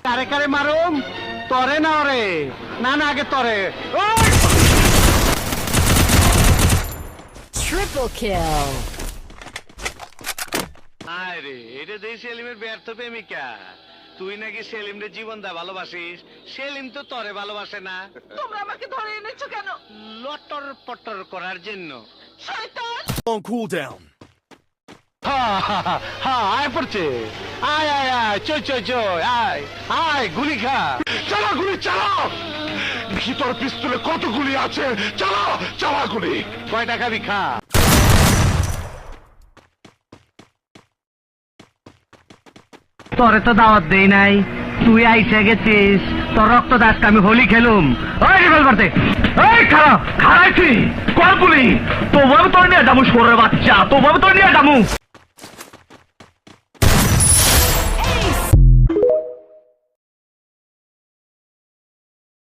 কারে কারে মারুম তরে না রে না না আগে তরে Triple kill. আরে এটা দেই সেলিমের ব্যর্থ প্রেমিকা তুই নাকি সেলিমের জীবন দা ভালোবাসিস সেলিম তো তরে ভালোবাসে না তোমরা আমাকে ধরে এনেছো কেন? লটর পটর করার জন্য শয়তান! On cooldown. আয় পড়ছে আয় আয় আয় চই চই চই আয় আয় গুলি খা চালা গুলি চালাও ভিতর পিস্তলে কত গুলি আছে চালাও চালা গুলি কয় টাকা খা তোরে তো দাওয়াত দেই নাই তুই আইসে গেছিস তোর রক্ত দাসকে আমি হোলি খেলুম ওই রিভলভার দে এই খারাপ খারাইছি কল গুলি তোমার তোর নিয়ে যাবো সরে বাচ্চা তোমার তোর নিয়ে যাবো